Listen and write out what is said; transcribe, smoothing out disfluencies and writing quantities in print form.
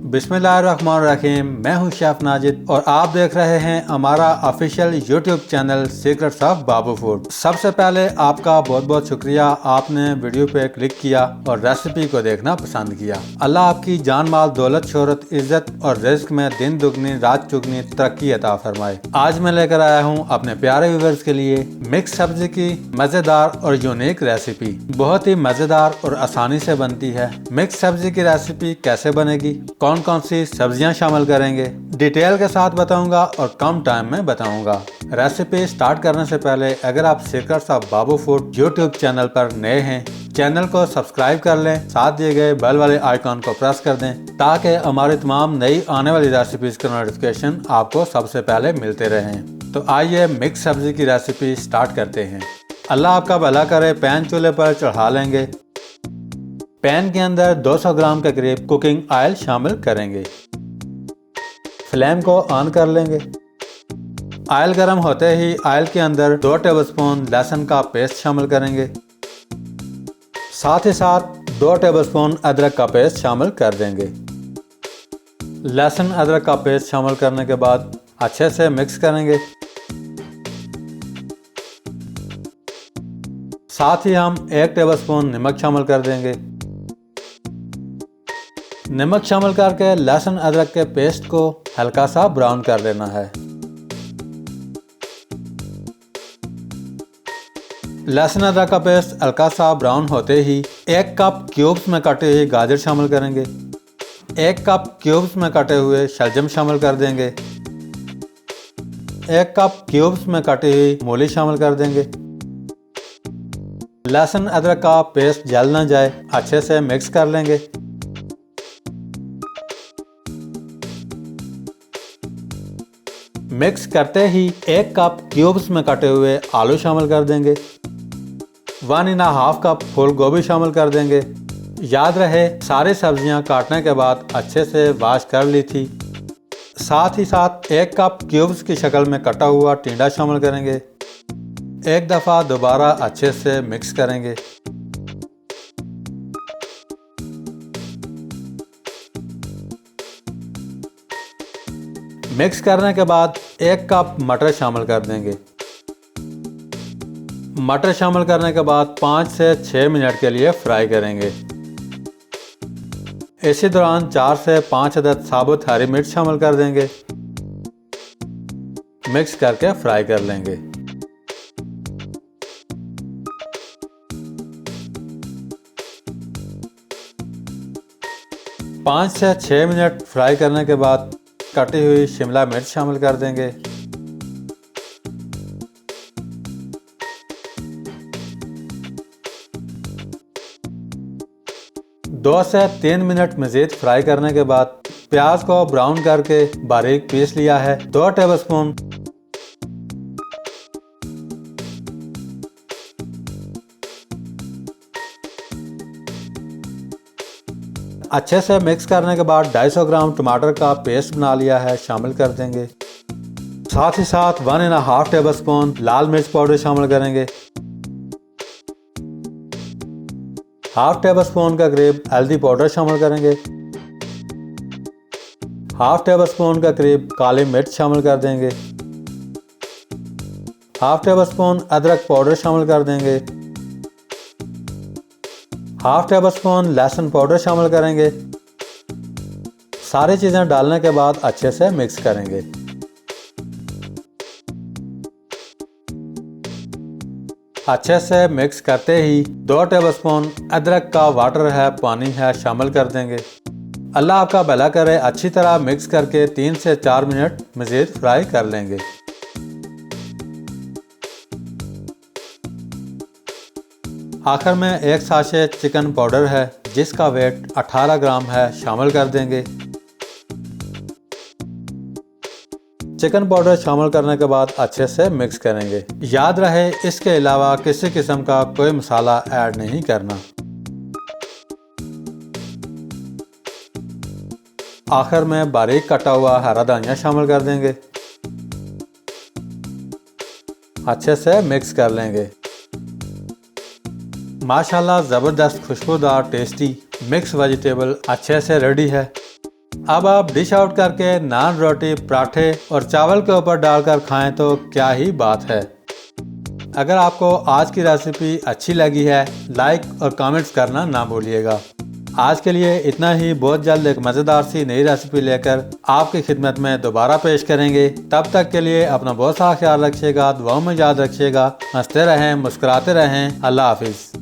बिस्मिल्लाहिर्रहमानिर्रहीम। मैं हूं शेफ नाजिद और आप देख रहे हैं हमारा official YouTube channel secrets of Babu food. सबसे पहले आपका बहुत बहुत शुक्रिया, आपने वीडियो पे क्लिक किया और रेसिपी को देखना पसंद किया। अल्लाह आपकी जान माल दौलत शोहरत इज्जत और रिज्क में दिन दुगनी रात चुगनी तरक्की अता फरमाए। आज मैं लेकर आया हूं अपने प्यारे व्यूअर्स के लिए मिक्स सब्जी की मजेदार और यूनिक रेसिपी। बहुत ही मजेदार और आसानी से बनती है। मिक्स सब्जी की रेसिपी कैसे बनेगी, कौन कौन सी सब्जियां शामिल करेंगे, डिटेल के साथ बताऊंगा और कम टाइम में बताऊंगा। रेसिपी स्टार्ट करने से पहले अगर आप secrets of Babu food YouTube channel पर नए हैं, चैनल को सब्सक्राइब कर लें, साथ दिए गए बेल वाले आइकॉन को प्रेस कर दें ताकि हमारी तमाम नई आने वाली रेसिपीज के नोटिफिकेशन आपको सबसे पहले मिलते रहें। तो आइए मिक्स सब्जी की रेसिपी स्टार्ट करते हैं। अल्लाह आपका भला करे। पैन चूल्हे पर चढ़ा लेंगे। पैन के अंदर 200 ग्राम के करीब कुकिंग ऑयल शामिल करेंगे। फ्लेम को ऑन कर लेंगे। ऑयल गर्म होते ही ऑयल के अंदर 2 टेबलस्पून लहसुन का पेस्ट शामिल करेंगे। साथ ही साथ 2 टेबलस्पून अदरक का पेस्ट शामिल कर देंगे। लहसुन अदरक का पेस्ट शामिल करने के बाद अच्छे से मिक्स करेंगे। साथ ही हम 1 टेबलस्पून नमक शामिल कर देंगे। नमक शामिल करके लहसुन अदरक के पेस्ट को हल्का सा ब्राउन कर लेना है। लहसुन अदरक का पेस्ट हल्का सा ब्राउन होते ही 1 कप क्यूब्स में कटे हुए गाजर शामिल करेंगे। 1 कप क्यूब्स में कटे हुए शलजम शामिल कर देंगे। 1 कप क्यूब्स में कटी हुई मूली शामिल कर देंगे। लहसुन अदरक का पेस्ट जल न जाए, अच्छे से मिक्स कर लेंगे। मिक्स करते ही 1 कप क्यूब्स में कटे हुए आलू शामिल कर देंगे। 1.5 कप फूल गोभी शामिल कर देंगे। याद रहे सारी सब्जियां काटने के बाद अच्छे से वॉश कर ली थी। साथ ही साथ 1 कप क्यूब्स की शक्ल में कटा हुआ टिंडा शामिल करेंगे। एक दफ़ा दोबारा अच्छे से मिक्स करेंगे। मिक्स करने के बाद 1 कप मटर शामिल कर देंगे। मटर शामिल करने के बाद 5 से 6 मिनट के लिए फ्राई करेंगे। इसी दौरान 4 से 5 अदद साबुत हरी मिर्च शामिल कर देंगे। मिक्स करके फ्राई कर लेंगे। पाँच से 6 मिनट फ्राई करने के बाद कटी हुई शिमला मिर्च शामिल कर देंगे। दो से 3 मिनट मजीद फ्राई करने के बाद प्याज को ब्राउन करके बारीक पीस लिया है। 2 टेबलस्पून अच्छे से मिक्स करने के बाद 250 ग्राम टमाटर का पेस्ट बना लिया है, शामिल कर देंगे। साथ ही साथ 1.5 टेबलस्पून लाल मिर्च पाउडर शामिल करेंगे। 1/2 टेबलस्पून का करीब हल्दी पाउडर शामिल करेंगे। 1/2 टेबलस्पून का करीब काली मिर्च शामिल कर देंगे। 1/2 टेबलस्पून अदरक पाउडर शामिल कर देंगे। 1/2 टेबलस्पून लहसुन पाउडर शामिल करेंगे। सारी चीज़ें डालने के बाद अच्छे से मिक्स करेंगे। अच्छे से मिक्स करते ही 2 टेबलस्पून अदरक का वाटर है, पानी है, शामिल कर देंगे। अल्लाह आपका भला करे। अच्छी तरह मिक्स करके 3 से 4 मिनट मज़ीद फ्राई कर लेंगे। आखिर में 1 साशे चिकन पाउडर है जिसका वेट 18 ग्राम है, शामिल कर देंगे। चिकन पाउडर शामिल करने के बाद अच्छे से मिक्स करेंगे। याद रहे इसके अलावा किसी किस्म का कोई मसाला ऐड नहीं करना। आखिर में बारीक कटा हुआ हरा धनिया शामिल कर देंगे। अच्छे से मिक्स कर लेंगे। माशाल्लाह ज़बरदस्त खुशबूदार टेस्टी मिक्स वेजिटेबल अच्छे से रेडी है। अब आप डिश आउट करके नान, रोटी, पराठे और चावल के ऊपर डालकर खाएं तो क्या ही बात है। अगर आपको आज की रेसिपी अच्छी लगी है, लाइक और कमेंट्स करना ना भूलिएगा। आज के लिए इतना ही। बहुत जल्द एक मज़ेदार सी नई रेसिपी लेकर आपकी खिदमत में दोबारा पेश करेंगे। तब तक के लिए अपना बहुत सारा ख्याल रखिएगा, दुआओं में याद रखिएगा। हंसते रहें, मुस्कुराते रहें। अल्लाह हाफिज़।